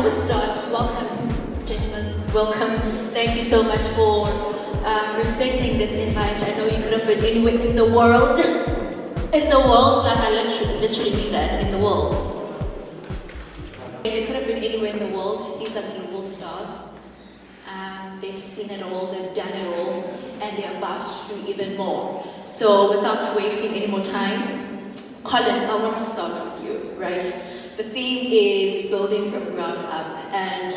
to start. Welcome, gentlemen. Welcome. Thank you so much for respecting this invite. I know you could have been anywhere in the world. In the world, like I literally mean that, in the world. They could have been anywhere in the world. These are global stars. They've seen it all, they've done it all, and they're about to do even more. So without wasting any more time, Colin, I want to start with you, right? The theme is building from ground up, and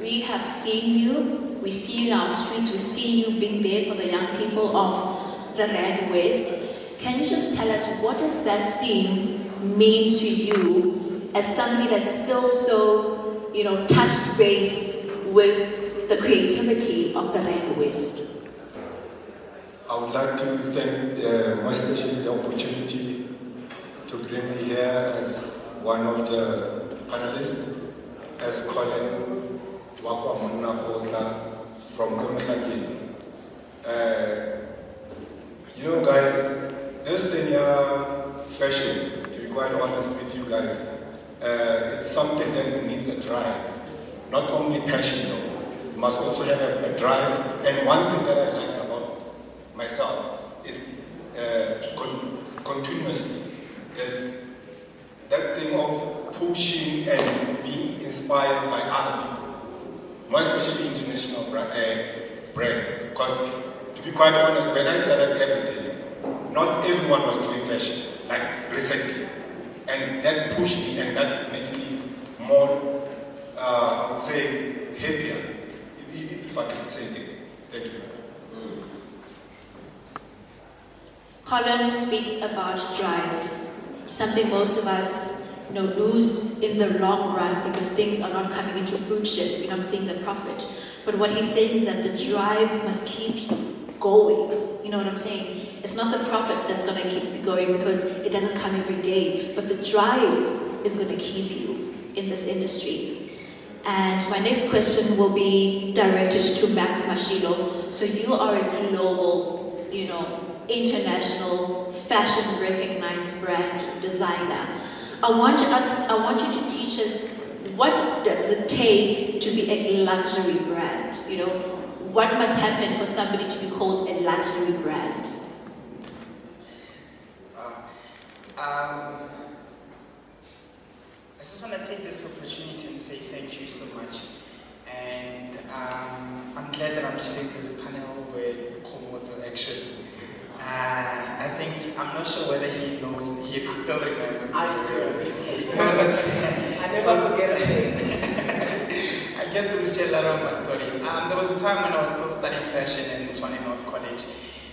we have seen you, we see you in our streets, we see you being there for the young people of the Rand West. Can you just tell us, what does that theme mean to you as somebody that's still so, touched base with the creativity of the Rand West? I would like to thank more especially the opportunity to bring me here as one of the panelists, as Colin Wakwa Monna from Greenhills. Guys, this thing here, fashion, to be quite honest with you guys, it's something that needs a drive, not only passion though. You must also have a drive. And one thing that I like about myself is continuously, is that thing of pushing and being inspired by other people, more especially international brands. Because to be quite honest, when I started everything, not everyone was doing fashion, like recently. And that pushed me, and that makes me more, I would say, happier, if I can say it. Thank you. Colin speaks about drive, something most of us lose in the long run because things are not coming into fruition. We're not seeing the profit. But what he's saying is that the drive must keep you going. You know what I'm saying? It's not the profit that's going to keep you going because it doesn't come every day, but the drive is going to keep you in this industry. And my next question will be directed to Mashilo. So you are a global, international, fashion recognized brand designer. I want you to teach us, what does it take to be a luxury brand? What must happen for somebody to be called a luxury brand? I just want to take this opportunity and say thank you so much. And I'm glad that I'm sharing this panel with Komodo actually. I'm not sure whether he knows, he still remembers. I never forget a thing. I guess we'll share a lot of my story. There was a time when I was still studying fashion in Swanee North College,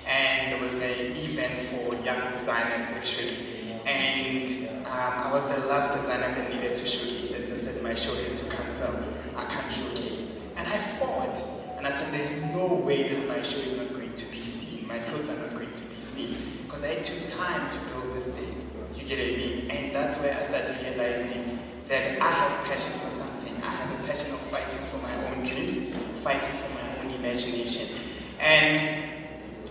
and there was an event for young designers actually. And I was the last designer that needed to showcase it. They said my show is to cancel, I can't showcase. And I fought, and I said there's no way that my show is not going to be seen, my clothes are not going to be seen, because I took time to build this thing, you get what I mean? And that's where I started realizing that I have passion for something. I have a passion of fighting for my own dreams, fighting for my own imagination. And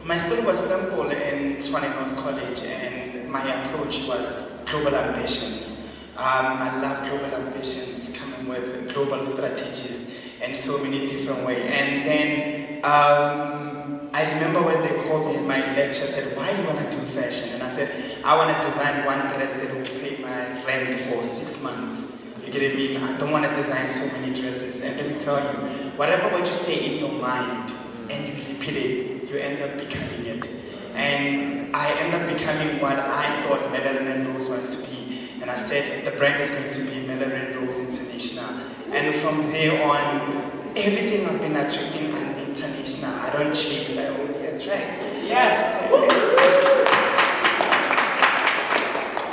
my story was simple in Swanee North College, and my approach was global ambitions. I love global ambitions, coming with global strategies in so many different ways. And then I remember when they called me in my lecture, said, why do you want to do fashion? And I said, I want to design one dress that will pay my rent for 6 months. You get what I mean? I don't want to design so many dresses. And let me tell you, whatever what you say in your mind and you repeat it, you end up becoming it. And I end up becoming what I thought Melanie Rose wants to be. And I said, the brand is going to be Melanie Rose International. And from there on, everything I've been attracting an international. I don't chase, I only attract. Yes!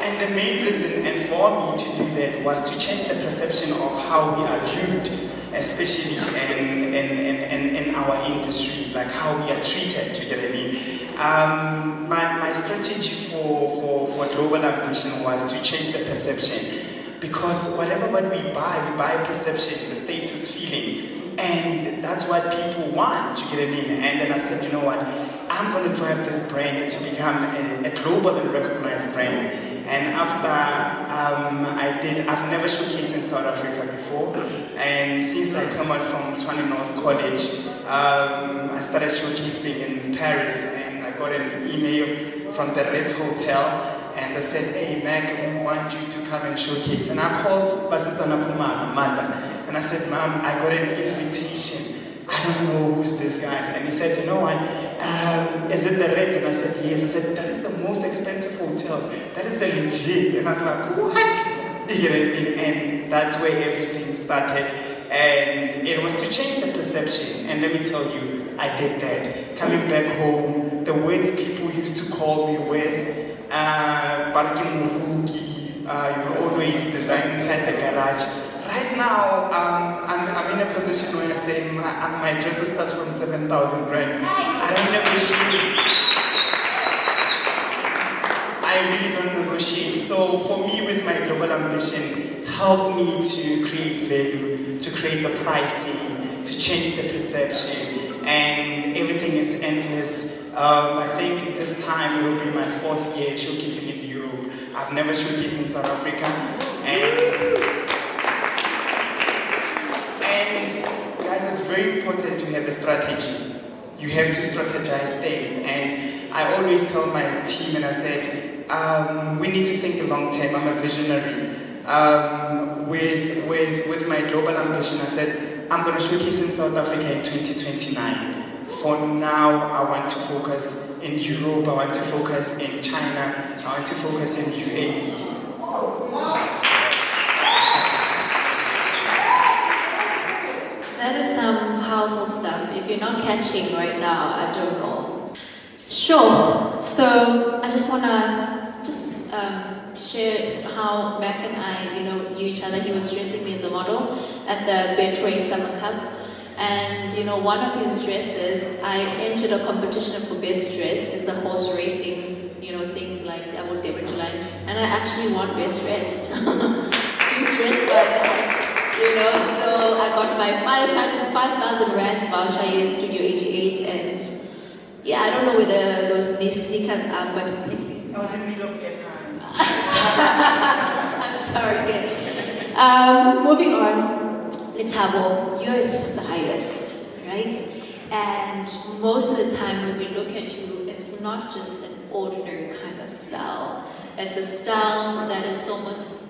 And the main reason and for me to do that was to change the perception of how we are viewed, especially in our industry, like how we are treated, you get what I mean? My strategy for global ambition was to change the perception, because whatever what we buy perception, the status feeling, and that's what people want, you get what I mean? And then I said, you know what, I'm going to drive this brand to become a global and recognized brand. And after I've never showcased in South Africa before. And since I come out from Tshwane North College, I started showcasing in Paris, and I got an email from the Ritz Hotel, and they said, "Hey Mac, we want you to come and showcase." And I called Basitsana Kumana, mother, and I said, "Mom, I got an invitation. I don't know who's this guy." And he said, "You know what, is it the Ritz?" And I said, "Yes." He said, "That is the most expensive hotel. That is the legit." And I was like, "What?" You know what I mean? And that's where everything started. And it was to change the perception. And let me tell you, I did that. Coming back home, the words people used to call me with, Baraki Muruki, you will always design inside the garage. Right now, I'm in a position where I say my dresses starts from 7,000 rand. I don't negotiate. I really don't negotiate. So for me, with my global ambition, help me to create value, to create the pricing, to change the perception, and everything is endless. I think this time it will be my 4th year showcasing in Europe. I've never showcased in South Africa, and guys, it's very important to have a strategy. You have to strategize things, and I always tell my team, and I said, we need to think long term. I'm a visionary. With my global ambition, I said, I'm going to showcase in South Africa in 2029. For now, I want to focus in Europe, I want to focus in China, I want to focus in UAE. That is some powerful stuff. If you're not catching right now, I don't know. Sure. So I just want to share how Mac and I, knew each other. He was dressing me as a model at the Betway Summer Cup. And, one of his dresses, I entered a competition for best dressed. It's a horse racing, things like that would July. And I actually won best dressed. Being dressed by that, so I got my 5,000 rands voucher here, Studio 88, and yeah, I don't know whether those sneakers are, but at least I was in the middle of their time. I'm sorry. Moving on, Lethabo, you're a stylist, right? And most of the time when we look at you, it's not just an ordinary kind of style. It's a style that is almost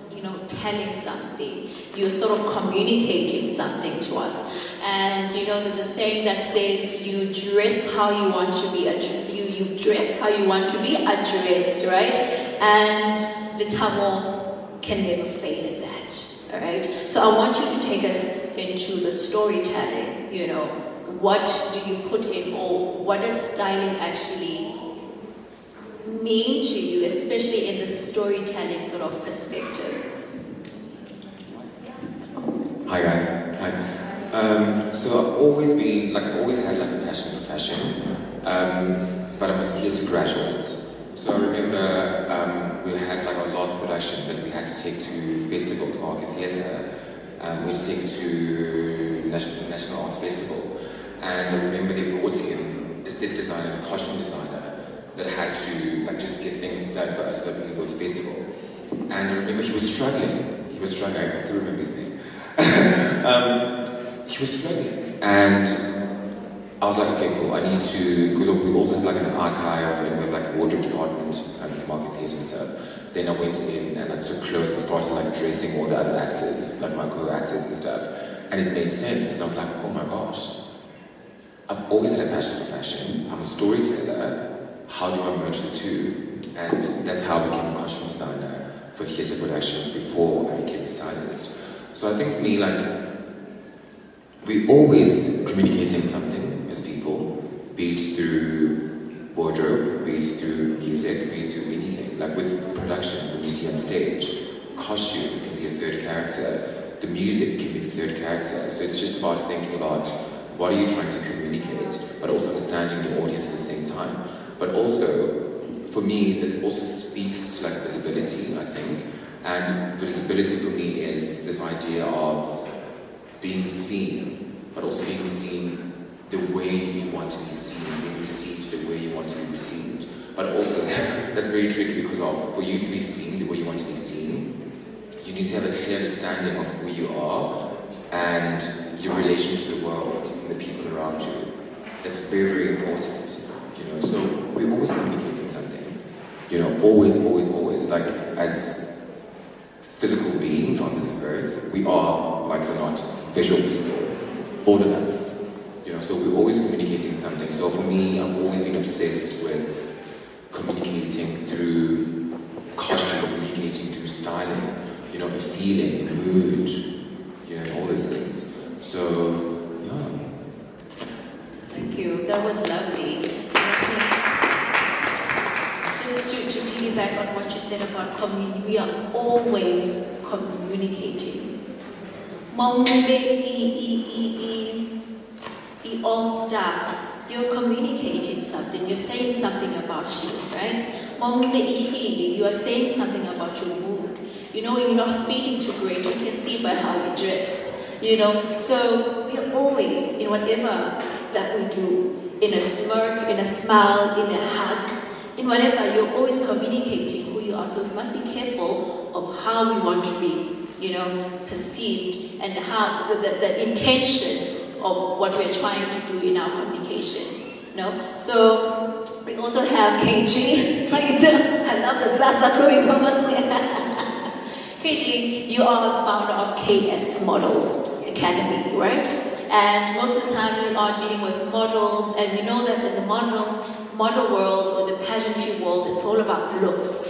telling something. You're sort of communicating something to us. And there's a saying that says you dress how you want to be you dress how you want to be addressed, right? And Lethabo can never fail at that. All right. So I want you to take us into the storytelling. What do you put in, or what does styling actually mean to you, especially in the storytelling sort of perspective? Hi guys. Hi. So I've always had a passion for fashion, but I'm a theatre graduate. So I remember we had our last production that we had to take to Festival Park Theatre. We had to take it to National Arts Festival, and I remember they brought in a set designer and a costume designer that had to just get things done for us so that we can go to festival. And I remember he was struggling. I still remember his name. He was struggling, and I was like, okay, cool. I need to, because we also have an archive and we have a wardrobe department and market theatre and stuff. Then I went in and I took clothes and started dressing all the other actors, my co-actors and stuff, and it made sense. And I was like, oh my gosh, I've always had a passion for fashion. I'm a storyteller. How do I merge the two? And that's how I became a costume designer for theatre productions before I became a stylist. So I think for me, we're always communicating something as people, be it through wardrobe, be it through music, be it through anything. With production, when you see on stage, costume can be a third character, the music can be the third character. So it's just about thinking about what are you trying to communicate, but also understanding the audience at the same time. But also, for me, that also speaks to visibility, I think. And visibility for me is this idea of being seen, but also being seen the way you want to be seen, being received the way you want to be received. but also that's very tricky because for you to be seen the way you want to be seen, you need to have a clear understanding of who you are and your relation to the world and the people around you. That's very, very important, you know. So we're always communicating something, you know, always, always, always. Like as physical beings on this earth, we are, like it or not, visual people, all of us, you know. So we're always communicating something. So for me, I've always been obsessed with communicating through costume, communicating through styling, you know, a feeling, a mood, you know, all those things. So, yeah. Thank you. That was lovely. Just to piggyback on what you said about community, we are always communicating. All-star, you're communicating something, you're saying something about you, right? You are saying something about your mood. You know, you're not feeling too great, you can see by how you're dressed, you know. So we're always, in whatever that we do, in a smirk, in a smile, in a hug, in whatever, you're always communicating who you are. So we must be careful of how we want to be, you know, perceived, and how the intention of what we're trying to do in our communication. No? So we also have KG. How you doing? I love the salsa going on there. KG, you are the founder of KS Models Academy, right? And most of the time you are dealing with models, and we know that in the model world or the pageantry world, it's all about looks,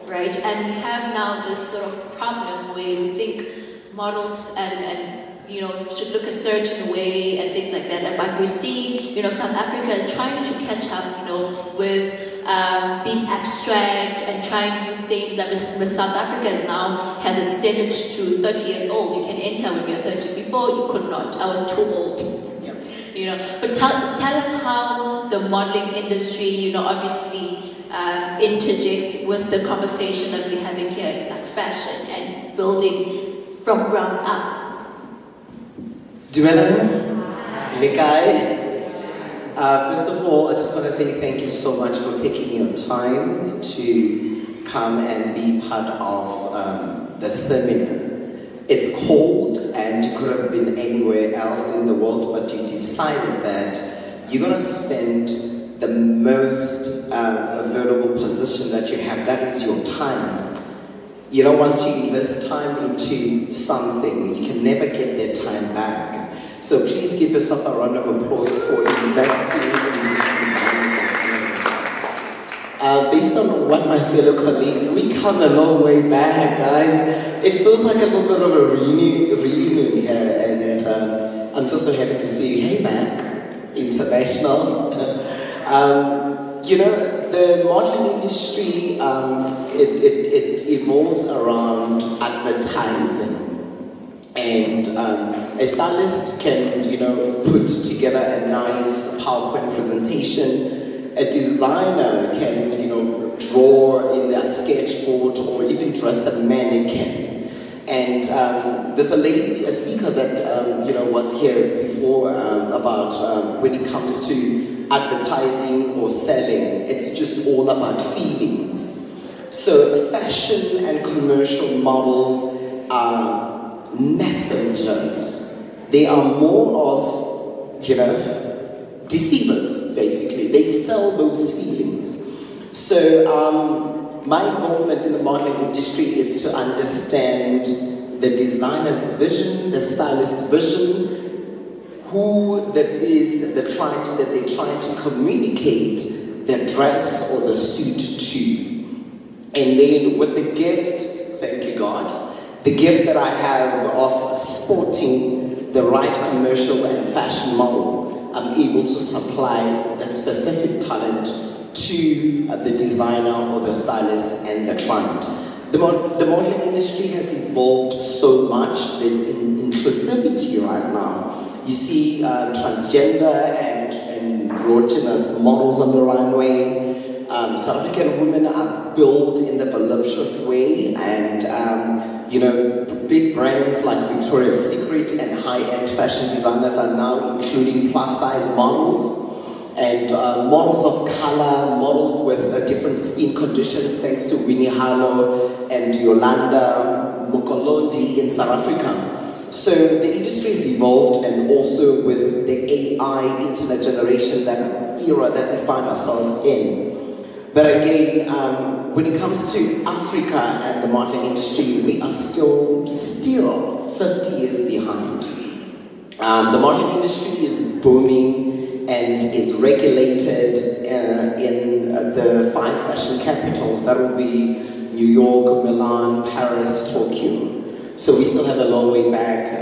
right? And we have now this sort of problem where we think models and you know, should look a certain way and things like that. But we see, you know, South Africa is trying to catch up, you know, with being abstract and trying new things. I mean, South Africa has now has extended to 30 years old. You can enter when you're 30. Before you could not. I was too old. Yeah. You know. But tell us how the modeling industry, you know, obviously interjects with the conversation that we're having here, like fashion and building from ground up. Duela, Likai. First of all, I just want to say thank you so much for taking your time to come and be part of the seminar. It's cold and you could have been anywhere else in the world, but you decided that you're going to spend the most available position that you have. That is your time. You know, once you invest time into something, you can never get that time back. So please give yourself a round of applause for investing in this design. Based on what my fellow colleagues, we come a long way back, guys. It feels like a little bit of a reunion here, and I'm just so happy to see you. Hey, Mac, international. You know, the modeling industry, it evolves around advertising. And a stylist can, you know, put together a nice PowerPoint presentation. A designer can, you know, draw in their sketchboard or even dress a mannequin. And there's a speaker that, you know, was here before about when it comes to advertising or selling, it's just all about feelings. So fashion and commercial models are messengers. They are more of, you know, deceivers, basically. They sell those feelings. So my involvement in the modeling industry is to understand the designer's vision, the stylist's vision, who that is the client that they're trying to communicate the dress or the suit to. And then with the gift, thank you God, the gift that I have of sporting the right commercial and fashion model, I'm able to supply that specific talent to the designer or the stylist and the client. The modeling industry has evolved so much. There's inclusivity right now. You see transgender and androgynous models on the runway. South African women are built in the voluptuous way, and you know, big brands like Victoria's Secret and high-end fashion designers are now including plus-size models. And models of color, models with different skin conditions, thanks to Winnie Harlow and Yolanda Mukolondi in South Africa. So the industry has evolved, and also with the AI internet generation, that era that we find ourselves in. But again, when it comes to Africa and the marketing industry, we are still 50 years behind. The marketing industry is booming and is regulated in the 5 fashion capitals. That will be New York, Milan, Paris, Tokyo. So we still have a long way back,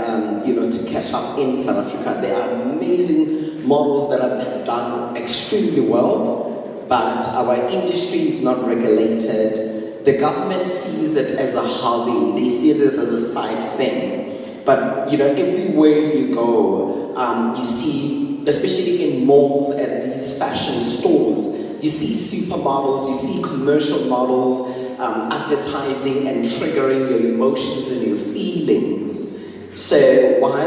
to catch up in South Africa. There are amazing models that have done extremely well, but our industry is not regulated. The government sees it as a hobby. They see it as a side thing. But everywhere you go, you see, especially in malls and these fashion stores, you see supermodels, you see commercial models advertising and triggering your emotions and your feelings. So why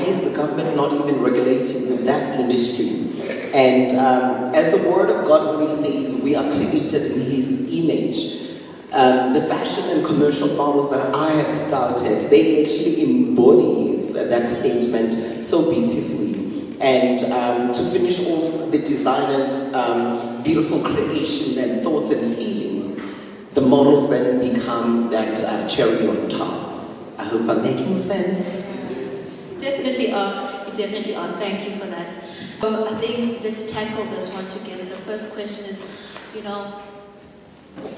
is the government not even regulating that industry? And as the word of God already says, we are created in His image. The fashion and commercial models that I have scouted, they actually embodies that statement so beautifully. And to finish off the designer's beautiful creation and thoughts and feelings, the models then become that cherry on top. I hope I'm making sense. Definitely are. You definitely are. Thank you for that. I think let's tackle this one together. The first question is,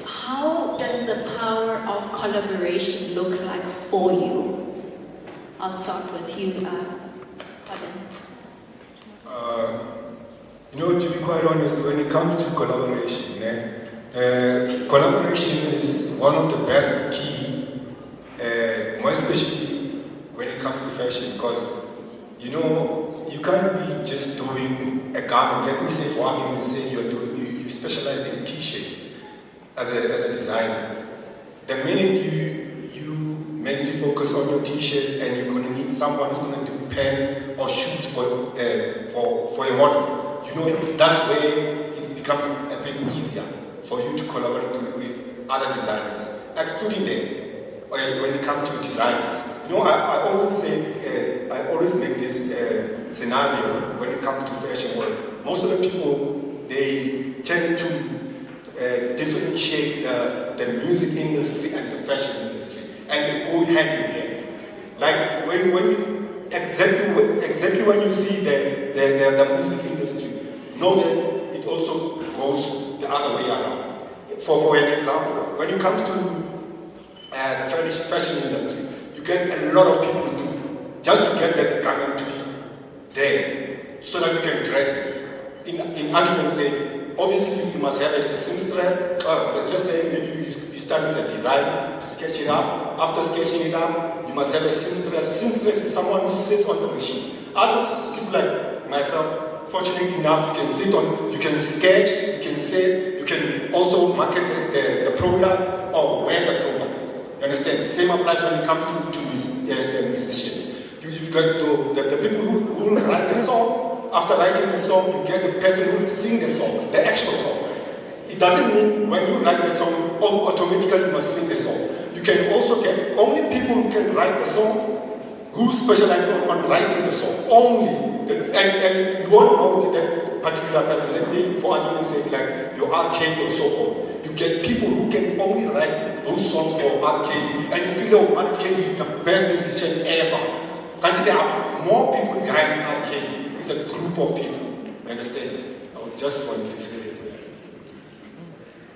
how does the power of collaboration look like for you? I'll start with you, Colin. To be quite honest, when it comes to collaboration, collaboration is one of the best key, more especially when it comes to fashion, because you can't be just doing a garment. Let me say, for argument's sake, you specialize in t-shirts as a designer. The minute you mainly focus on your t-shirts and you're going to need someone who's going to do pants or shoes for a model, that's where it becomes a bit easier for you to collaborate with other designers. Excluding that, when it comes to designers, I always make this scenario when it comes to fashion world. Most of the people, they tend to differentiate the music industry and the fashion industry, and they go hand in hand. Like when you exactly when you see the music industry, know that it also goes the other way around. For an example, when it comes to the fashion industry, you get a lot of people just to get that garment to be there, so that you can dress it. In argument say, obviously you must have a seamstress. Let's say maybe you start with a designer to sketch it up. After sketching it up, you must have a seamstress. A seamstress is someone who sits on the machine. Others, people like myself, fortunately enough, you can sketch, you can sit, you can also market the product or wear the product. You understand? Same applies when it comes to the musicians. You've got the people who write the song. After writing the song, you get the person who will sing the song, the actual song. It doesn't mean when you write the song, automatically you must sing the song. You can also get only people who can write the songs, who specialize on writing the song. Only. And you won't know that particular person. Let's say, for argument's sake, like your arcade or so on. You get people who can only write those songs for arcade, and you feel arcade is the best musician ever. And there are more people behind arcade. It's a group of people. You understand? I just want to say that.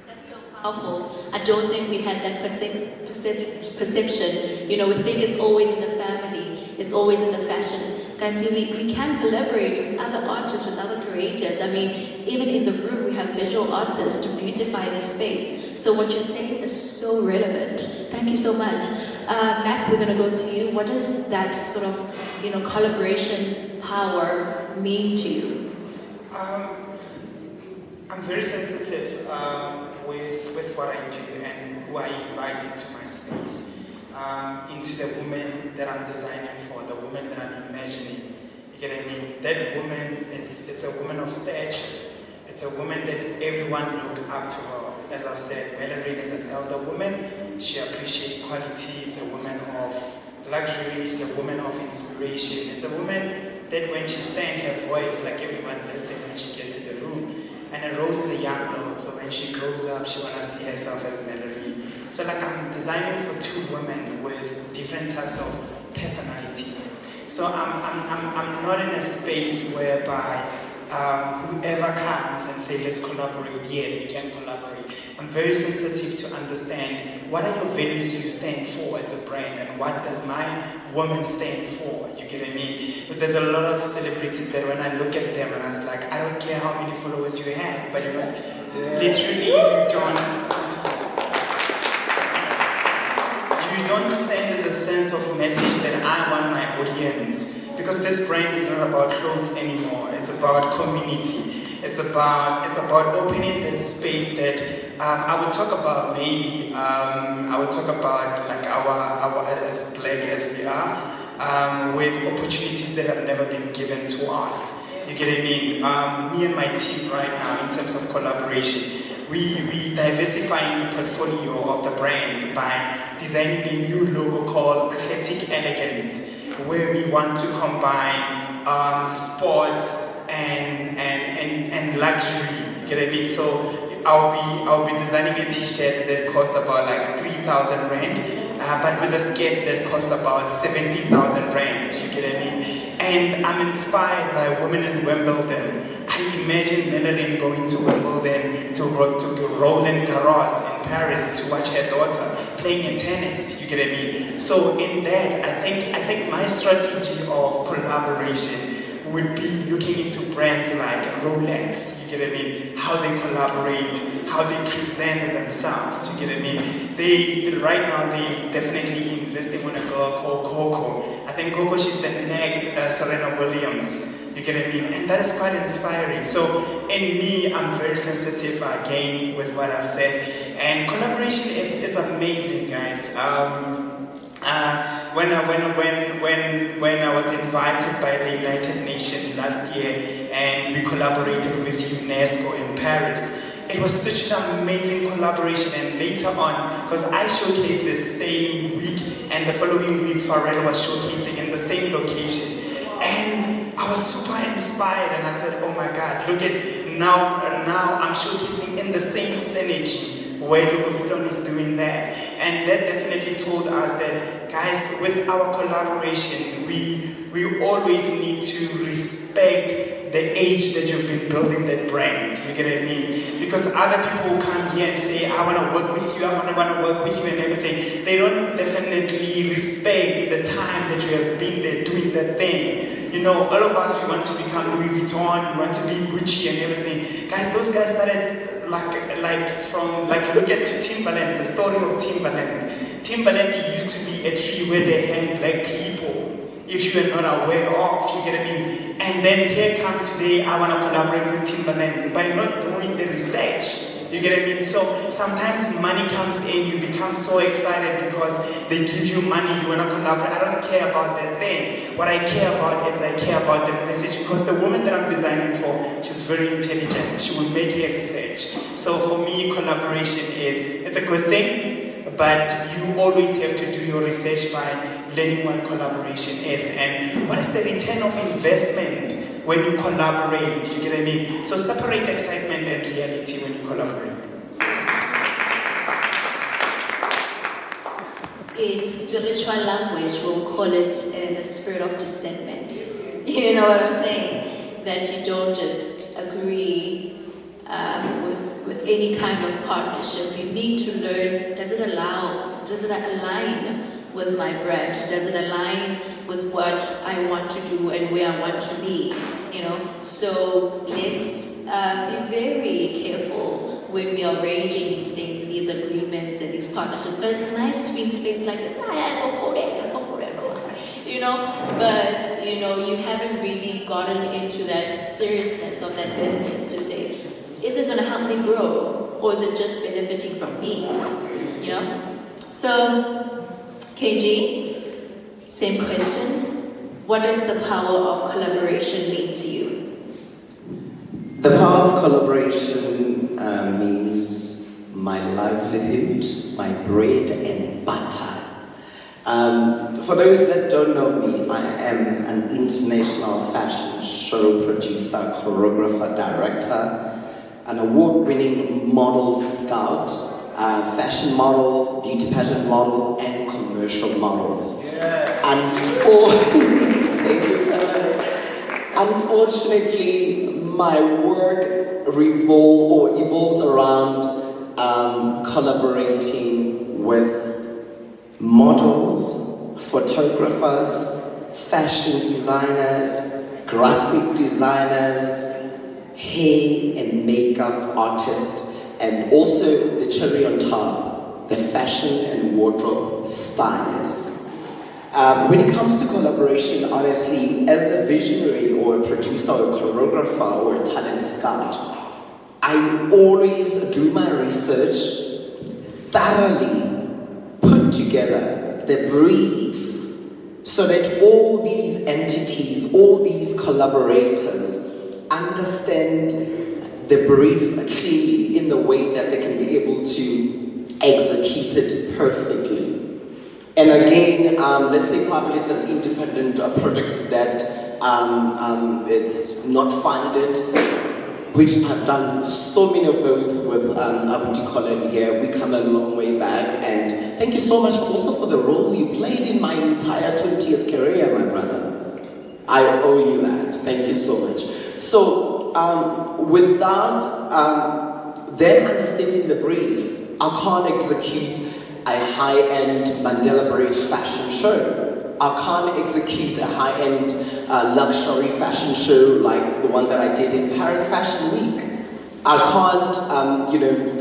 That's so powerful. I don't think we had that perception. We think it's always in the family. It's always in the fashion. We can collaborate with other artists, with other creatives. I mean, even in the room, we have visual artists to beautify the space. So what you're saying is so relevant. Thank you so much. Mac, we're going to go to you. What does that sort of, collaboration power mean to you? I'm very sensitive with what I do and who I invite into my space. Into the women that I'm designing for, the women that I'm imagining. You get what I mean? That woman, it's a woman of stature. It's a woman that everyone look up to her. As I've said, Melanie is an elder woman. She appreciates quality. It's a woman of luxury. She's a woman of inspiration. It's a woman that when she stands, her voice, like everyone listens when she gets to the room. And Rose is a young girl, so when she grows up, she wanna see herself as Melanie. So like I'm designing for two women with different types of personalities. So I'm not in a space whereby whoever comes and say let's collaborate, yeah, we can collaborate. I'm very sensitive to understand what are your values you stand for as a brand and what does my woman stand for, you get what I mean? But there's a lot of celebrities that when I look at them and I was like, I don't care how many followers you have, but you know, literally you don't send the sense of message that I want my audience. Because this brand is not about clothes anymore. It's about community. It's about opening that space that I would talk about maybe. I would talk about like our as black as we are, with opportunities that have never been given to us. You get what I mean? Me and my team right now in terms of collaboration, we diversifying the portfolio of the brand by designing a new logo called Athletic Elegance, where we want to combine sports and luxury. You get what I mean? So I'll be designing a T-shirt that costs about like 3,000 rand, but with a skirt that costs about 17,000 rand. You get what I mean? And I'm inspired by women in Wimbledon. I imagine Melanie going to Wimbledon to Roland Garros in Paris to watch her daughter playing in tennis. You get what I mean? So in that, I think my strategy of collaboration would be looking into brands like Rolex. You get what I mean? How they collaborate, how they present themselves. You get what I mean? They right now they definitely investing in a girl called Coco. I think Coco, she's the next Serena Williams. You get what I mean? And that is quite inspiring. So in me, I'm very sensitive again with what I've said. And collaboration, it's amazing, guys. When I was invited by the United Nations last year and we collaborated with UNESCO in Paris, it was such an amazing collaboration. And later on, because I showcased the same week and the following week Pharrell was showcasing in the same location. And I was super inspired and I said, oh my God, look at now I'm showcasing in the same synergy where Louis Vuitton is doing that. And that definitely told us that, guys, with our collaboration, we always need to respect the age that you've been building that brand. You get what I mean? Because other people will come here and say, I want to work with you, I want to work with you and everything. They don't definitely respect the time that you have been there doing that thing. You know, all of us, we want to become Louis Vuitton, we want to be Gucci and everything. Guys, those guys started look at Timberland, the story of Timberland. Timberland used to be a tree where they hang black people, if you are not aware of, you get what I mean? And then here comes today, I want to collaborate with Timberland by not doing the research. You get what I mean? So sometimes money comes in, you become so excited because they give you money, you want to collaborate. I don't care about that thing. What I care about is I care about the message, because the woman that I'm designing for, she's very intelligent. She will make her research. So for me, collaboration it's a good thing, but you always have to do your research by learning what collaboration is and what is the return of investment when you collaborate, you get what I mean? So separate excitement and reality when you collaborate. In spiritual language, we'll call it the spirit of discernment. You know what I'm saying? That you don't just agree with any kind of partnership. You need to learn, does it align with my brand? Does it align with what I want to do and where I want to be? You know, so let's be very careful when we are arranging these things, these agreements and these partnerships. But it's nice to be in space like this. I go for it. You know, but you know, you haven't really gotten into that seriousness of that business to say, is it going to help me grow, or is it just benefiting from me? You know, so. KG, same question. What does the power of collaboration mean to you? The power of collaboration means my livelihood, my bread and butter. For those that don't know me, I am an international fashion show producer, choreographer, director, an award-winning model scout, fashion models, beauty pageant models, and commercial models. Thank you so much. Unfortunately, my work evolves around collaborating with models, photographers, fashion designers, graphic designers, hair and makeup artists, and also the cherry on top, the fashion and wardrobe stylists. When it comes to collaboration, honestly, as a visionary or a producer or a choreographer or a talent scout, I always do my research, thoroughly put together the brief, so that all these entities, all these collaborators understand the brief clearly in the way that they can be able to execute it perfectly. And again, let's say probably it's an independent project that it's not funded, which I've done so many of those with Abuti Colin here. We come a long way back, and thank you so much also for the role you played in my entire 20 years career, my brother. I owe you that. Thank you so much. So without them understanding the brief, I can't execute a high-end Mandela Bridge fashion show. I can't execute a high-end luxury fashion show like the one that I did in Paris Fashion Week. I can't,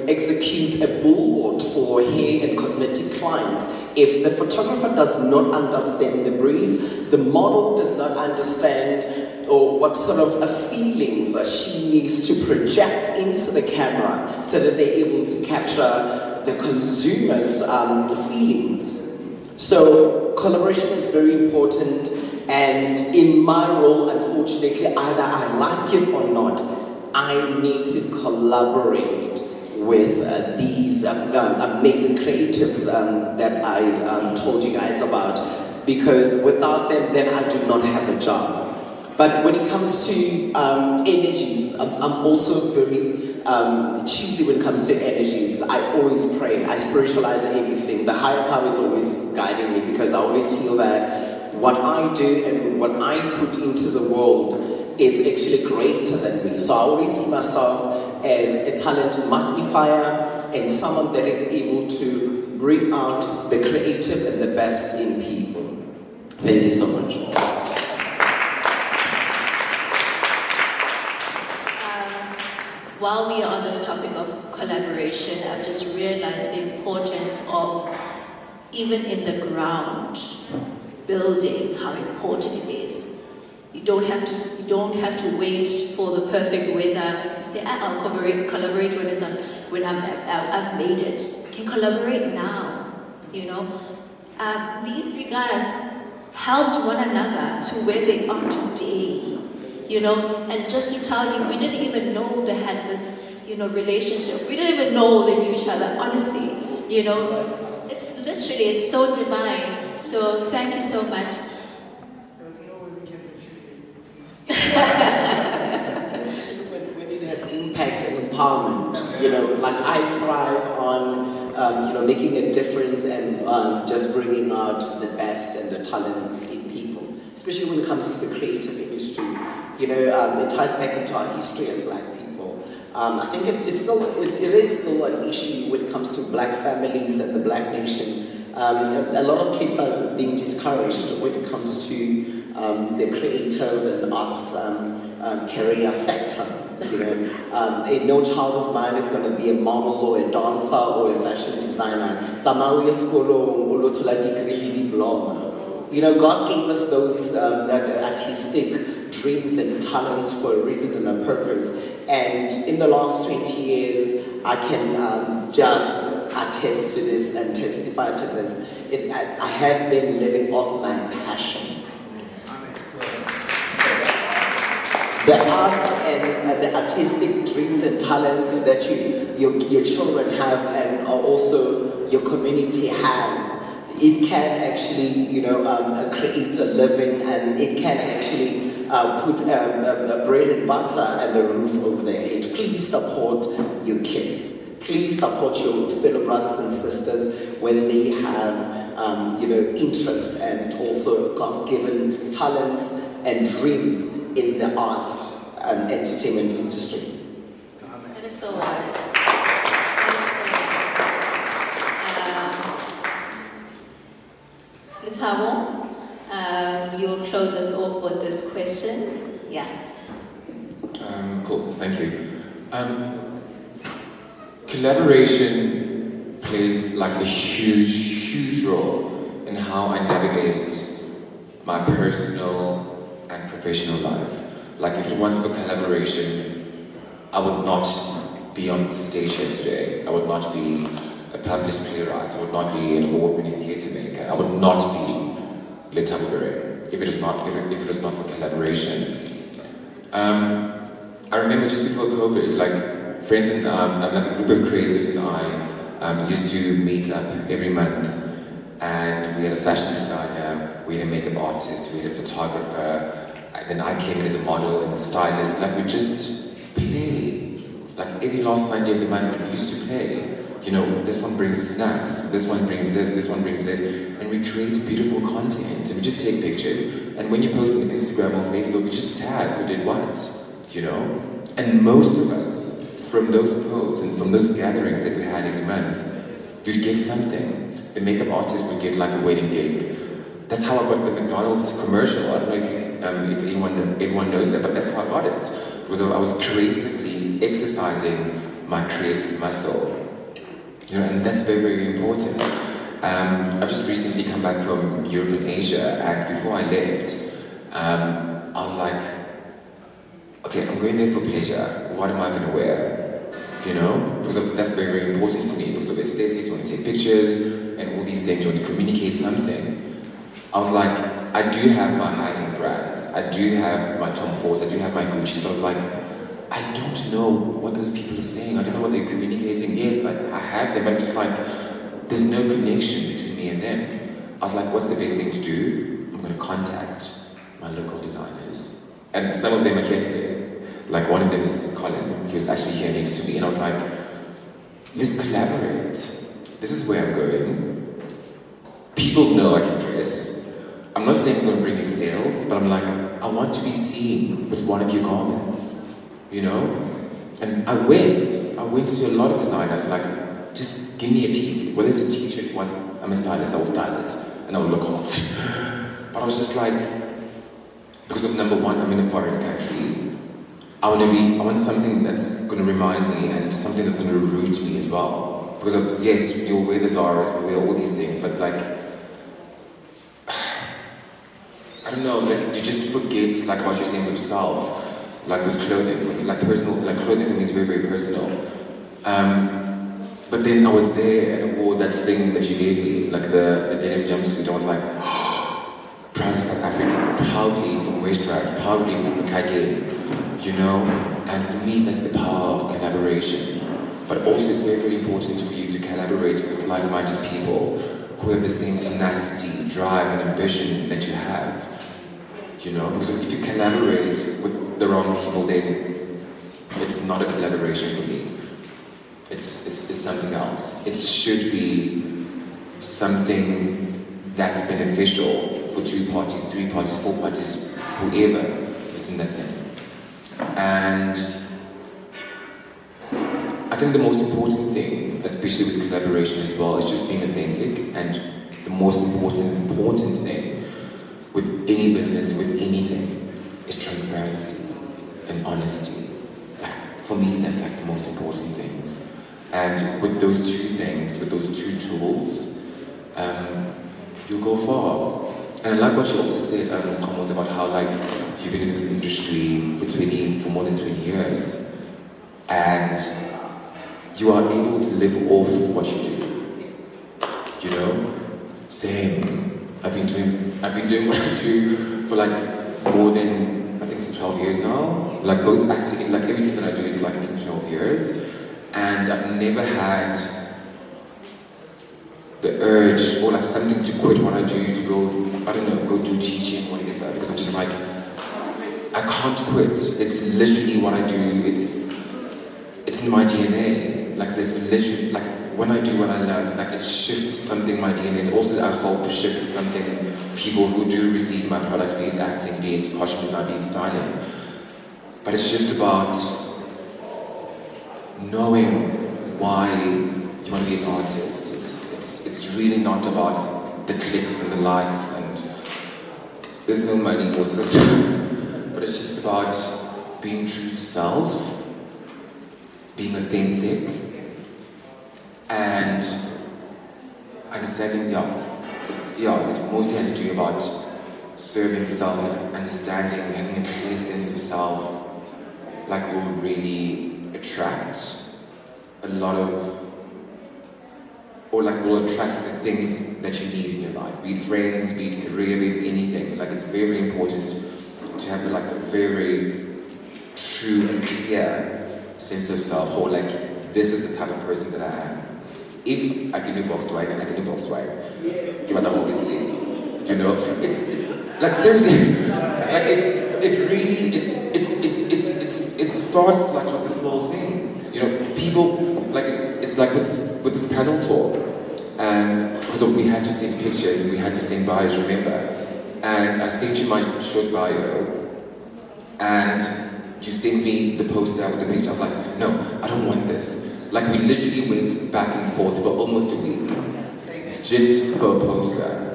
execute a billboard for hair and cosmetic clients if the photographer does not understand the brief, the model does not understand or what sort of feelings that she needs to project into the camera so that they're able to capture the consumer's feelings. So collaboration is very important, and in my role, unfortunately, either I like it or not, I need to collaborate with these amazing creatives that I told you guys about, because without them, then I do not have a job. But when it comes to energies, I'm also very choosy when it comes to energies. I always pray, I spiritualize everything. The higher power is always guiding me, because I always feel that what I do and what I put into the world is actually greater than me. So I always see myself as a talent magnifier and someone that is able to bring out the creative and the best in people. Thank you so much. While we are on this topic of collaboration, I've just realized the importance of, even in the ground, building, how important it is. You don't have to wait for the perfect weather. You say, I'll collaborate when I've made it. You can collaborate now, you know. These three guys helped one another to where they are today, you know. And just to tell you, we didn't even know they had this, relationship. We didn't even know they knew each other, honestly, you know. It's literally, it's so divine. So thank you so much. Especially when it has impact and empowerment, like I thrive on, making a difference and just bringing out the best and the talents in people, especially when it comes to the creative industry. It ties back into our history as Black people. I think it is still an issue when it comes to Black families and the Black nation. A lot of kids are being discouraged when it comes to the creative and arts career sector. No child of mine is going to be a model or a dancer or a fashion designer. God gave us those artistic dreams and talents for a reason and a purpose. And in the last 20 years, I can just attest to this and testify to this. I have been living off my passion. the arts and the artistic dreams and talents that your children have and also your community has, it can actually, create a living, and it can actually put a bread and butter and a roof over their head. Please support your kids. Please support your fellow brothers and sisters when they have, interests and also God-given talents and dreams in the arts and entertainment industry. That is so wise. Lethabo, you'll close us off with this question. Yeah. Cool, thank you. Collaboration plays like a huge role in how I navigate my personal and professional life. Like if it wasn't for collaboration, I would not be on stage here today. I would not be a published playwright. I would not be an award-winning theatre maker. I would not be Lethabo Bereng if it was not for collaboration. I remember just before COVID, like friends and like a group of creatives and I used to meet up every month, and we had a fashion designer, we had a makeup artist, we had a photographer, and then I came in as a model and a stylist. Like we just play. Like every last Sunday of the month we used to play. This one brings snacks, this one brings this one brings this, and we create beautiful content, and we just take pictures, and when you post on Instagram or Facebook, we just tag who did what, And most of us, from those posts and from those gatherings that we had every month, you'd get something. The makeup artist would get like a wedding cake. That's how I got the McDonald's commercial. I don't know if everyone knows that, but that's how I got it. Because I was creatively exercising my creative muscle. And that's very, very important. I've just recently come back from Europe and Asia, and before I left, I was like, okay, I'm going there for pleasure. What am I going to wear? Because that's very, very important for me. Because of aesthetics, you want to take pictures, and all these things, you want to communicate something. I was like, I do have my high-end brands. I do have my Tom Fords. I do have my Gucci's. But I was like, I don't know what those people are saying. I don't know what they're communicating. Yes, like I have them, but I'm just like, there's no connection between me and them. I was like, what's the best thing to do? I'm going to contact my local designers. And some of them are here today. Like one of them is Colin. He was actually here next to me. And I was like, let's collaborate. This is where I'm going. People know I can dress. I'm not saying I'm going to bring you sales, but I'm like, I want to be seen with one of your garments. And I went to a lot of designers, like, just give me a piece, whether it's a t-shirt, I'm a stylist, I will style it, and I will look hot. But I was just like, because of number one, I'm in a foreign country, I want something that's going to remind me, and something that's going to root me as well. Because of, yes, you'll wear the Zara's, we'll wear all these things, but like, I don't know, like, you just forget, like, about your sense of self. Like with clothing, for me, clothing for me is very, very personal. But then I was there and I wore that thing that you gave me, like the denim jumpsuit. I was like, proudly South African, proudly from West Rand, proudly from Kage, And for me, that's the power of collaboration. But also, it's very, very important for you to collaborate with like-minded people who have the same tenacity, drive, and ambition that you have. Because if you collaborate with the wrong people, then it's not a collaboration for me. It's something else. It should be something that's beneficial for 2 parties, 3 parties, 4 parties, whoever is in that thing. And I think the most important thing, especially with collaboration as well, is just being authentic. And the most important thing with any business, with anything, is transparency and honesty. Like, for me, that's like the most important things. And with those 2 things, with those 2 tools, you'll go far. And I like what you also said, comments about how like you've been in this industry for more than 20 years, and you are able to live off what you do. Same. I've been doing what I do for like more than I think it's 12 years now. Like both acting, like everything that I do is like in 12 years. And I've never had the urge or like something to quit what I do to go, I don't know, go do teaching or whatever, because I'm just like, I can't quit. It's literally what I do. It's in my DNA. Like this literally, like when I do what I love, like it shifts something in my DNA. It also, I hope, shifts something people who do receive my products, be it acting, be it costume design, be it styling. But it's just about knowing why you want to be an artist. It's really not about the clicks and the likes, and there's no money for this. But it's just about being true to self, being authentic, and understanding, it mostly has to do about serving self and understanding, having a clear sense of self, like will really attract a lot of, or like will attract the things that you need in your life, be it friends, be it career, be it anything. Like it's very important to have like a very true and clear sense of self, or like this is the type of person that I am. If I give you a box to wipe, I give you a box to wipe. Give it what we see. You know, it's like seriously, like it really it starts like with the small things. You know, people like it's like with this panel talk, because we had to send pictures and we had to send bios, remember? And I sent you my short bio, and you sent me the poster with the picture. I was like, no, I don't want this. Like we literally went back and forth for almost a week, just for a poster.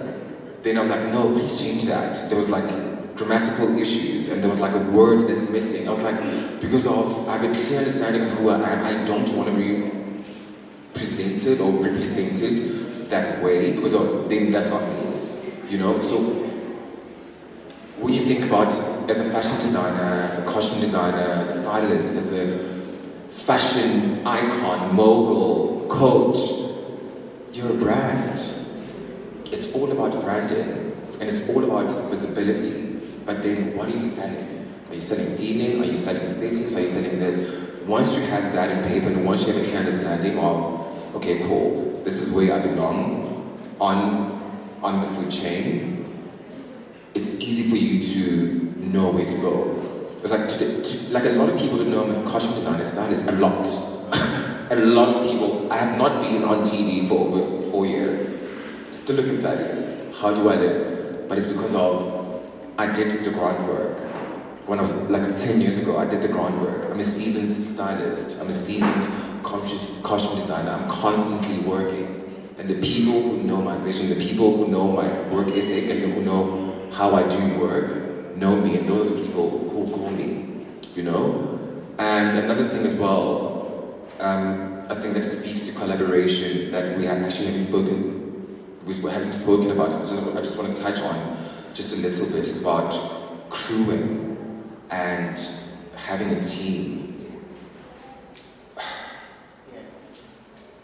Then I was like, no, please change that. There was like grammatical issues, and there was like a word that's missing. I was like, because I have a clear understanding of who I am, I don't want to be presented or represented that way, because then that's not me, you know? So when you think about, as a fashion designer, as a costume designer, as a stylist, as a fashion icon, mogul, coach, you're a brand. It's all about branding, and it's all about visibility. But then what are you selling? Are you selling feeling? Are you selling aesthetics? Are you selling this? Once you have that in paper, and once you have a clear understanding of, okay, cool, this is where I belong on the food chain, it's easy for you to know where to go. It's like, like a lot of people don't know I'm a costume designer, stylist, a lot. A lot of people. I have not been on TV for over 4 years. Still looking fabulous. How do I live? But it's because of, I did the groundwork. When I was like 10 years ago, I did the groundwork. I'm a seasoned stylist. I'm a seasoned costume designer. I'm constantly working. And the people who know my vision, the people who know my work ethic, and who know how I do work, know me, and those are the people who call me, you know? And another thing as well, I think that speaks to collaboration that we haven't spoken about. I just want to touch on just a little bit. It's about crewing and having a team.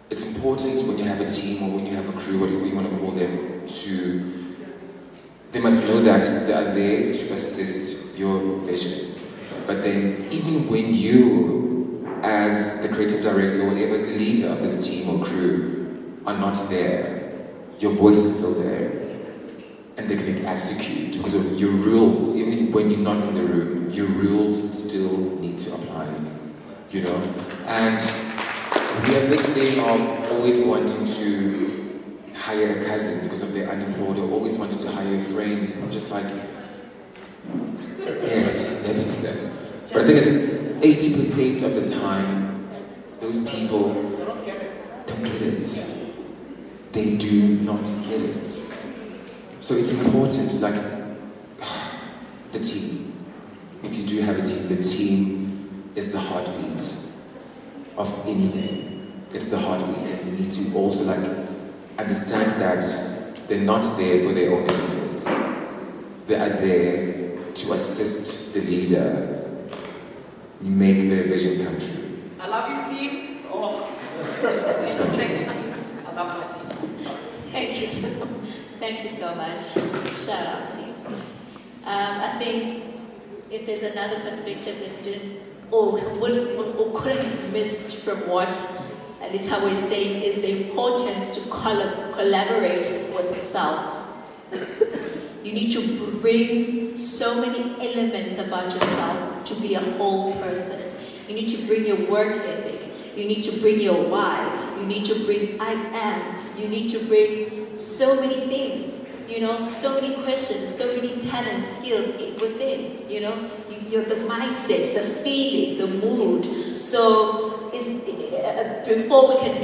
It's important when you have a team or when you have a crew, whatever you want to call them, they must know that they are there to assist your vision. But then even when you, as the creative director or whatever is the leader of this team or crew, are not there, your voice is still there. And they can execute because of your rules. Even when you're not in the room, your rules still need to apply, you know? And we have this thing of always wanting to hire a cousin because of their unemployed, or always wanted to hire a friend. I'm just like, yes, nepotism. But I think it's 80% of the time, those people don't get it. They do not get it. So it's important, like, the team. If you do have a team, the team is the heartbeat of anything. It's the heartbeat, and you need to also, like, understand that they're not there for their own agendas. They are there to assist the leader make their vision come true. I love you, team. Oh, thank you, team. I love my team. Thank you so much. Shout out to you. I think if there's another perspective that didn't, or could have missed from what Lethabo is saying, is the importance to collaborate with self. You need to bring so many elements about yourself to be a whole person. You need to bring your work ethic. You need to bring your why. You need to bring I am. You need to bring so many things, you know, so many questions, so many talents, skills within, you know. You have the mindset, the feeling, the mood. So before we can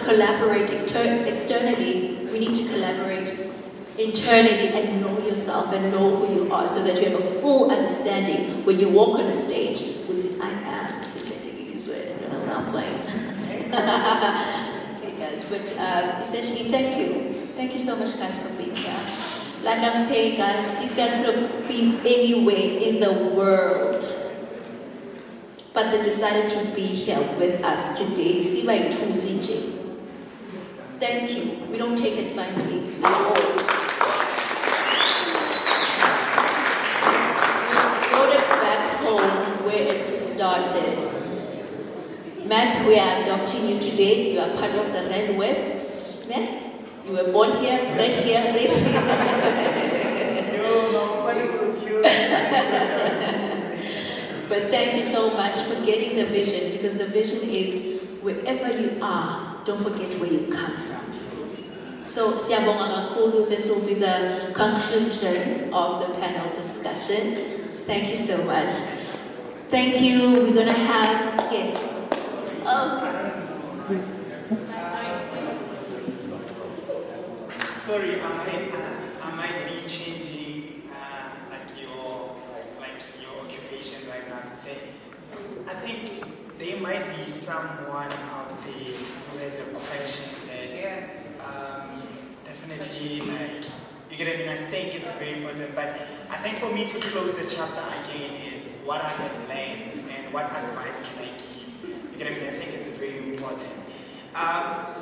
collaborate externally, we need to collaborate internally and know yourself and know who you are, so that you have a full understanding when you walk on a stage with I am Zintle Dingiliziwe. That's not playing. Just kidding, guys. But essentially, thank you. Thank you so much, guys, for being here. Like I'm saying, guys, these guys could have been anywhere in the world, but they decided to be here with us today. See by Thank you. We don't take it lightly at all. We brought it back home where it started. Matt, we are adopting you today. You are part of the Red West. Yeah? You were born here, bred here, raised here. But thank you so much for getting the vision, because the vision is wherever you are, don't forget where you come from. So, siyabonga kakhulu. This will be the conclusion of the panel discussion. Thank you so much. Thank you. We're going to have, yes. Sorry, I might be changing your occupation right now to say, I think there might be someone out there who has a question that definitely, like, you get what I mean? I think it's very important, but I think for me to close the chapter again, it's what I have learned and what advice can I give. You get what I mean? I think it's very important.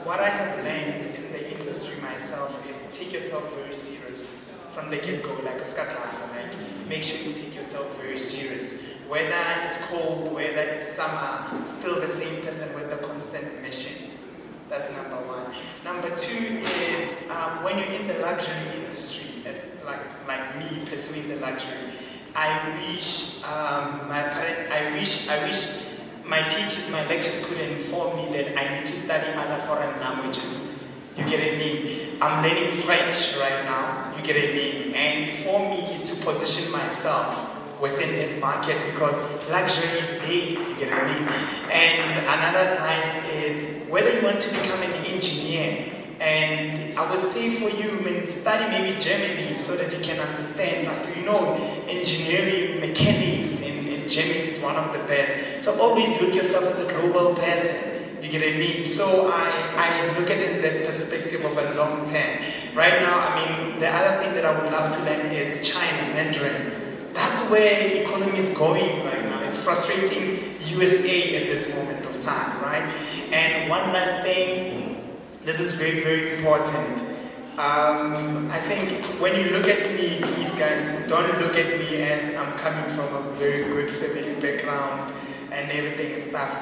What I have learned in the industry myself is take yourself very serious from the get-go, like Oscar Tlaza, like make sure you take yourself very serious. Whether it's cold, whether it's summer, still the same person with the constant mission. That's number one. Number two is when you're in the luxury industry, as like me pursuing the luxury, I wish my teachers, my lectures could inform me that I need to study other foreign languages. You get what I mean? I'm learning French right now. You get what I mean? And for me is to position myself within that market, because luxury is there. You get what I mean? And another times is whether you want to become an engineer. And I would say for you, study maybe Germany so that you can understand, like, you know, engineering, mechanics in Germany is one of the best. So always look yourself as a global person. You get what I mean? So I look at it in the perspective of a long term. Right now, I mean, the other thing that I would love to learn is China, Mandarin. That's where the economy is going right now. It's frustrating USA at this moment of time, right? And one last thing, this is very, very important. I think when you look at me, please guys, don't look at me as I'm coming from a very good family background and everything and stuff.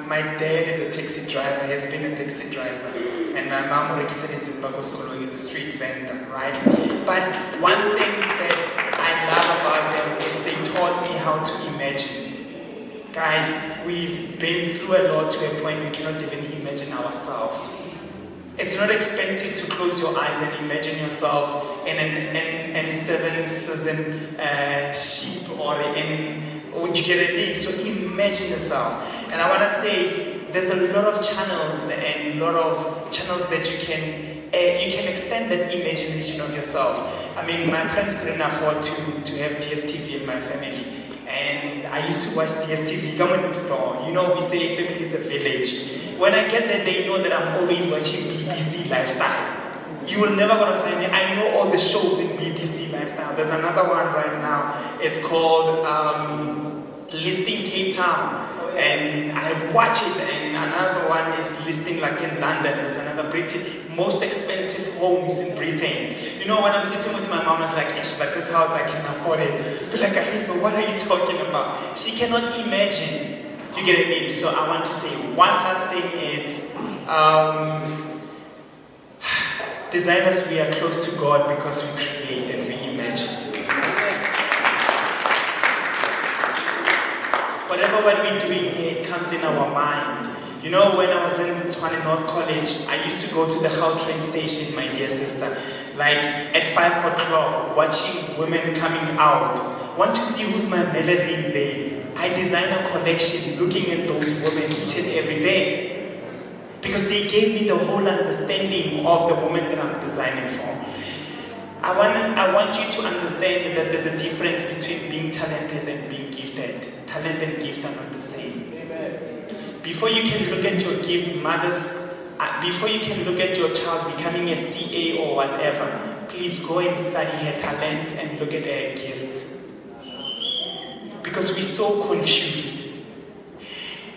My dad is a taxi driver, he has been a taxi driver, and my mom is a street vendor, right? But one thing that I love about them is they taught me how to imagine. Guys, we've been through a lot to a point we cannot even imagine ourselves. It's not expensive to close your eyes and imagine yourself in an 7-season sheep or in, what you get it in. So imagine yourself. And I want to say, there's a lot of channels and a lot of channels that you can extend that imagination of yourself. I mean, my parents couldn't afford to have DSTV in my family. And I used to watch DSTV, come next door. You know, we say family is a village. When I get there, they know that I'm always watching BBC Lifestyle. You will never gonna find me. I know all the shows in BBC Lifestyle. There's another one right now. It's called Listing Cape Town. and I watch it. And another one is listing like in London. There's another most expensive homes in Britain. You know, when I'm sitting with my mom, I was like, but this house I can afford it. But like, so what are you talking about? She cannot imagine. You get it, maybe? So I want to say one last thing is, designers, we are close to God because we create and we imagine. Whatever what we're doing here, it comes in our mind. You know, when I was in Tshwane North College, I used to go to the Gautrain station, my dear sister, like at 5 o'clock, watching women coming out. Want to see who's my melody there. I design a collection looking at those women each and every day. Because they gave me the whole understanding of the woman that I'm designing for. I want you to understand that there's a difference between being talented and being gifted. Talent and gift are not the same. Before you can look at your gifts, mothers, before you can look at your child becoming a CA or whatever, please go and study her talent and look at her gifts. Because we're so confused.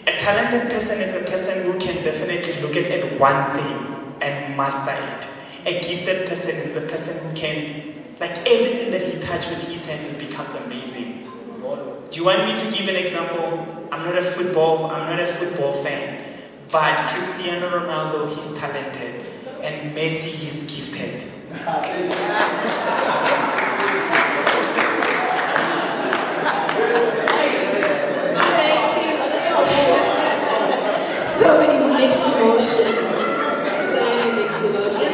A talented person is a person who can definitely look at one thing and master it. A gifted person is a person who can, like everything that he touches with his hands, it becomes amazing. Do you want me to give an example? I'm not a football fan, but Cristiano Ronaldo, he's talented, and Messi, he's gifted. So many mixed emotions,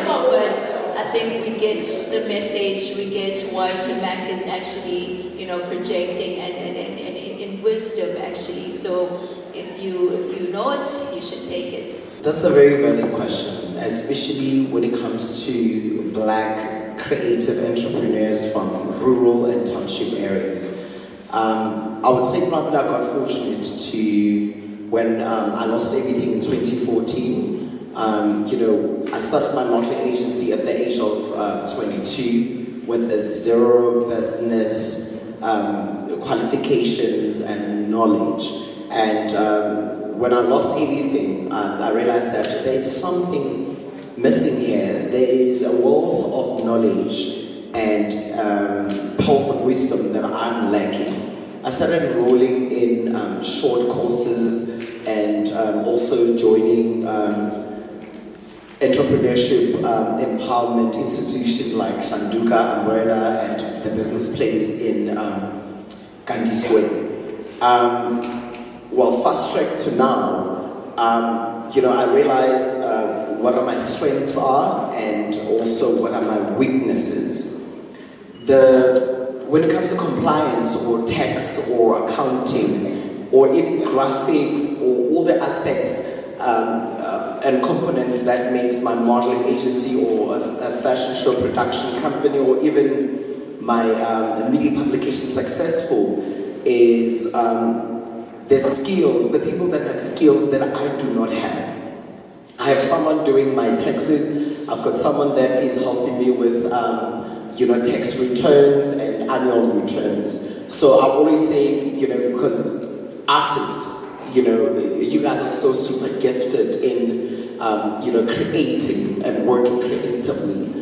but I think we get the message, we get what Mac is actually, projecting and in wisdom actually. So if you know it, you should take it. That's a very valid question, especially when it comes to Black creative entrepreneurs from rural and township areas. I would say probably I got fortunate to, when I lost everything in 2014, I started my modeling agency at the age of 22 with a zero business qualifications and knowledge. And when I lost everything, I realized that there's something missing here. There is a wealth of knowledge and pulse of wisdom that I'm lacking. I started enrolling in short courses and also joining entrepreneurship empowerment institutions like Shanduka, Umbrella, and the Business Place in Gandhi Square. Fast track to now, I realize what are my strengths are and also what are my weaknesses. When it comes to compliance or tax or accounting or even graphics or all the aspects and components that makes my modeling agency or a fashion show production company or even my media publication successful is the skills, the people that have skills that I do not have. I have someone doing my taxes. I've got someone that is helping me with tax returns and annual returns. So I always say, because artists, you guys are so super gifted in, creating and working creatively.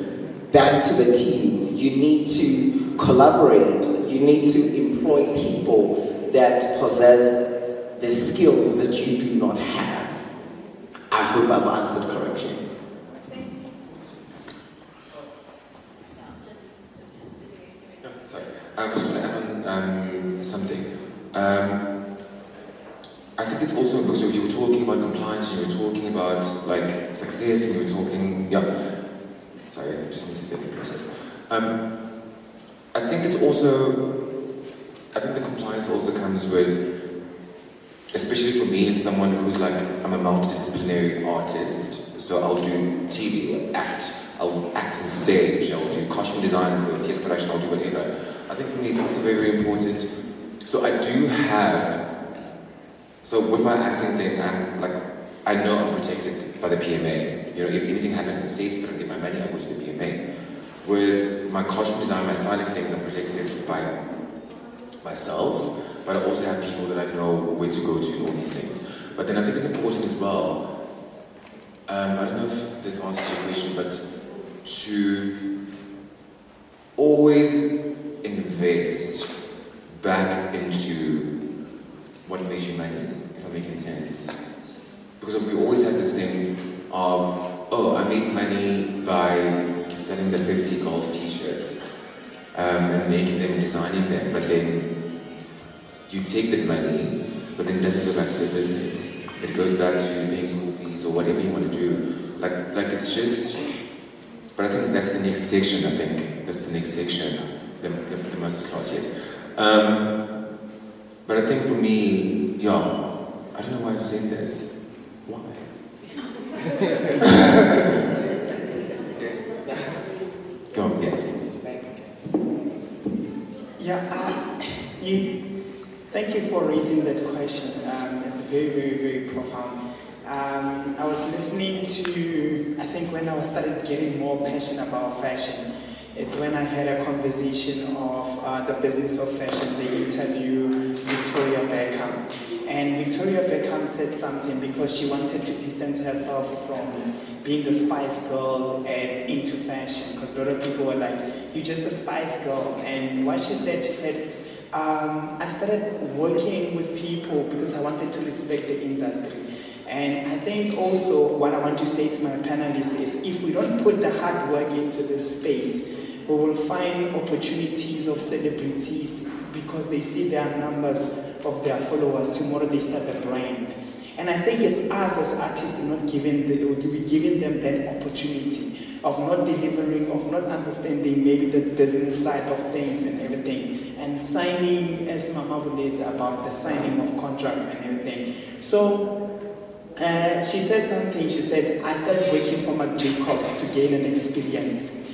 Back to the team, you need to collaborate. You need to employ people that possess the skills that you do not have. I hope I've answered correctly. Sorry, I just want to add on something. I think it's also because you were talking about compliance, you were talking about like success, you were talking, sorry, I just need to get the process. I think the compliance also comes with, especially for me as someone who's like, I'm a multidisciplinary artist, so I'll do TV, I'll act on stage, I'll do costume design for theatre production, I'll do whatever. I think for me it's also very, very important. So I do have, so with my acting thing, I know I'm protected by the PMA. If anything happens in stage, if I don't get my money, I go to the PMA. With my costume design, my styling things, I'm protected by myself, but I also have people that I know where to go to and all these things. But then I think it's important as well, I don't know if this answers your question, but to always invest back into what makes you money, if I'm making sense. Because we always have this thing of, oh, I make money by selling the 50 gold t-shirts and making them and designing them, but then you take that money, but then it doesn't go back to the business. It goes back to paying school fees or whatever you want to do. Like it's just, but I think that's the next section, That's the next section, the masterclass yet. But I think for me, yeah, I don't know why I'm saying this. Why? Go, yes. Yeah, thank you for raising that question. It's very, very, very profound. I was listening to, I think when I started getting more passionate about fashion, it's when I had a conversation of the business of fashion. They interviewed Victoria Beckham. And Victoria Beckham said something because she wanted to distance herself from being the Spice Girl and into fashion. Because a lot of people were like, you're just a Spice Girl. And what she said, I started working with people because I wanted to respect the industry. And I think also what I want to say to my panelists is if we don't put the hard work into this space, we will find opportunities of celebrities because they see their numbers of their followers. Tomorrow they start a brand. And I think it's us as artists not giving them that opportunity of not delivering, of not understanding maybe the business side of things and everything. And signing, as Mama relates about the signing of contracts and everything. So she said something, she said, I started working for Marc Jacobs to gain an experience.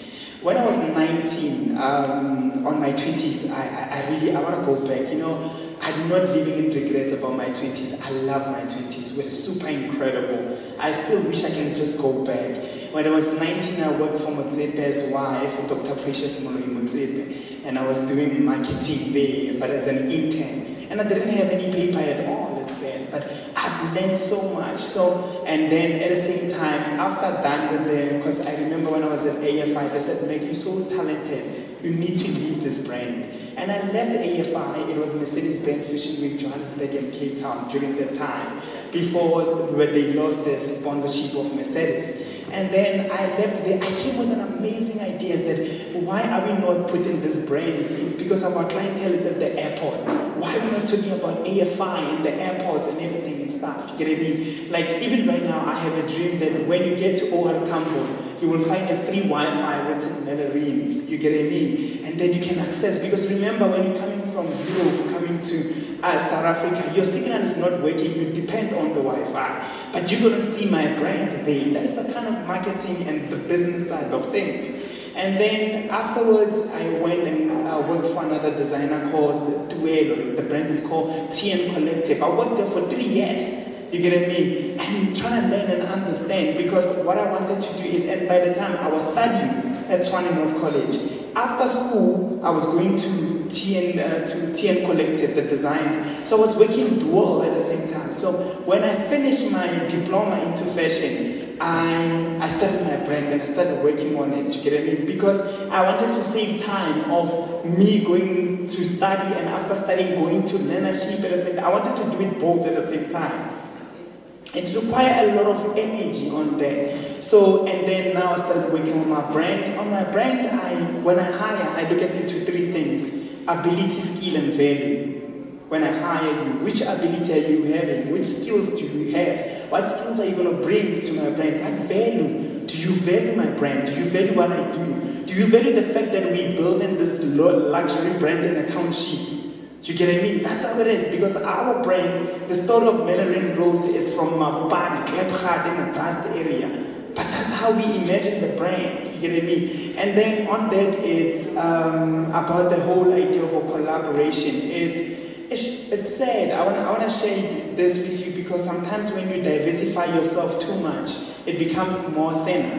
When I was 19, on my 20s, I want to go back. You know, I'm not living in regrets about my 20s. I love my 20s. We're super incredible. I still wish I can just go back. When I was 19, I worked for Motsepe's wife, Dr. Precious Moloi Motsepe, and I was doing marketing there, but as an intern. And I didn't have any paper at all as then, but I've learned so much. So, and then at the same time, after done with the, because I remember when I was at AFI, they said, Meg, you're so talented, you need to leave this brand. And I left AFI, it was Mercedes-Benz Fashion Week, Johannesburg and Cape Town during that time, before when they lost the sponsorship of Mercedes. And then I left there, I came with an amazing ideas that why are we not putting this brand in? Because our clientele is at the airport. Why are we not talking about AFI and the airports and everything and stuff? You get what I mean? Like even right now, I have a dream that when you get to OR Campo, you will find a free Wi-Fi written Netherine. You get what I mean? And then you can access, because remember when you're coming from Europe, coming to South Africa, your signal is not working, you depend on the Wi-Fi. But you're going to see my brand there. That is the kind of marketing and the business side of things. And then afterwards, I went and worked for another designer called Duelo. The brand is called TN Collective. I worked there for 3 years. You get what I mean? And trying to learn and understand, because what I wanted to do is, and by the time I was studying at Tshwane North College, after school, I was going to TN Collective, the design. So I was working dual at the same time. So when I finished my diploma into fashion, I started my brand and I started working on it, you get what I mean? Because I wanted to save time of me going to study and after studying going to learnership at the same time. I wanted to do it both at the same time. It required a lot of energy on that. So, and then now I started working on my brand. On my brand, when I hire, I look at into 3 things: ability, skill, and value. When I hire you, which ability are you having? Which skills do you have? What skills are you going to bring to my brand? What value? Do you value my brand? Do you value what I do? Do you value the fact that we're building this luxury brand in a township? You get what I mean? That's how it is, because our brand, the story of Melanie Rose is from Mapane, Klepgat in the dust area. But that's how we imagine the brand, you get what I mean? And then on that, it's about the whole idea of a collaboration. It's sad. I want to share this with you, because sometimes when you diversify yourself too much, it becomes more thinner.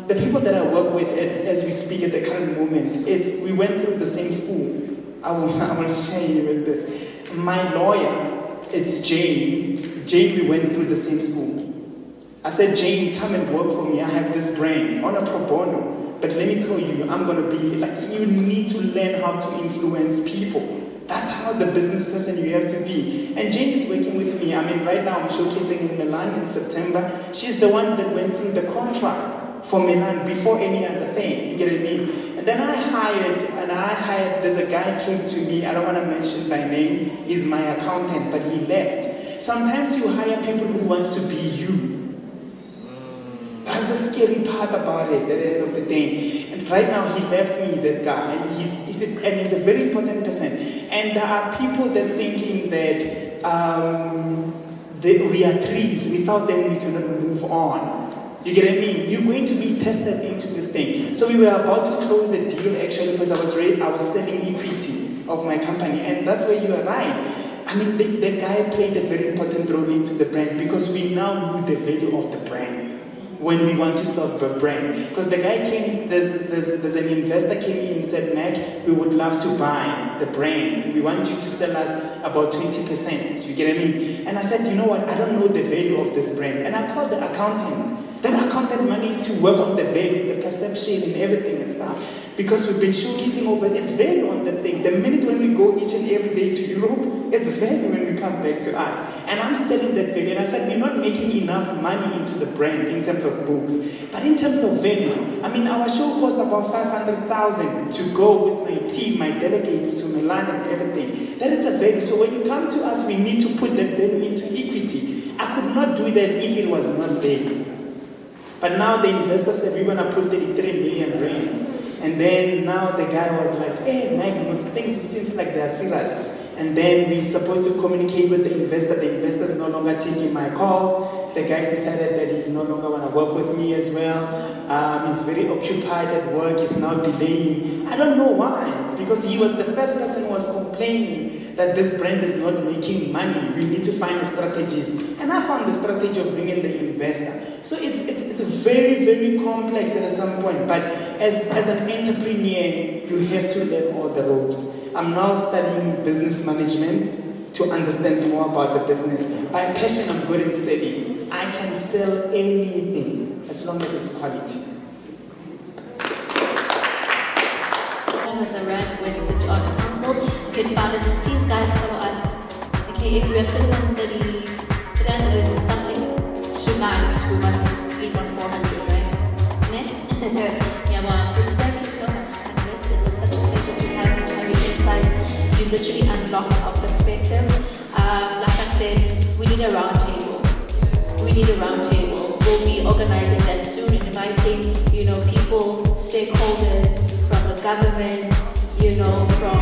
The people that I work with, as we speak at the current moment, we went through the same school. I will share you with this. My lawyer, it's Jane. Jane, we went through the same school. I said, Jane, come and work for me. I have this brand on a pro bono. But let me tell you, I'm going to be like, you need to learn how to influence people. That's how the business person you have to be. And Jane is working with me. I mean, right now I'm showcasing in Milan in September. She's the one that went through the contract for Milan before any other thing. You get what I mean? And then I hired, there's a guy came to me, I don't want to mention by name, he's my accountant, but he left. Sometimes you hire people who wants to be you. That's the scary part about it at the end of the day. And right now he left me, that guy. He's a very important person. And there are people that thinking that we are trees. Without them we cannot move on. You get what I mean? You're going to be tested into this thing. So we were about to close the deal actually because I was selling equity of my company. And that's where you are right. I mean, the guy played a very important role into the brand because we now knew the value of the brand when we want to sell the brand. Because the guy came, there's an investor came in and said, Matt, we would love to buy the brand. We want you to sell us about 20%. You get what I mean? And I said, you know what? I don't know the value of this brand. And I called the accountant. That accountant managed to work on the value, the perception and everything and stuff. Because we've been showcasing over its value on the thing. The minute when we go each and every day to Europe, it's value when we come back to us. And I'm selling that value. And I said, we're not making enough money into the brand in terms of books. But in terms of value, I mean, our show cost about 500,000 to go with my team, my delegates to Milan and everything. That is a value. So when you come to us, we need to put that value into equity. I could not do that if it was not there. But now the investor said, we're going to put 33 million rand. And then now the guy was like, hey, Mike, things seems like they're serious. And then we're supposed to communicate with the investor. The investor is no longer taking my calls. The guy decided that he's no longer going to work with me as well. He's very occupied at work. He's now delaying. I don't know why. Because he was the first person who was complaining that this brand is not making money. We need to find a strategist. And I found the strategy of bringing the investor. So it's very, very complex at some point. But as an entrepreneur, you have to learn all the ropes. I'm now studying business management to understand more about the business. By passion, I'm good at selling. I can sell anything as long as it's quality. As the RWCAC City Arts Council, you can find us, and please guys follow us. Okay, if we are sitting on 300 and something tonight, we must sleep on 400, right? Yeah, well, thank you so much, Panelist. It was such a pleasure to have you, to have your insights. You literally unlocked our perspective. Like I said, we need a round table. We'll be organizing that soon, inviting, people, stakeholders from the government, from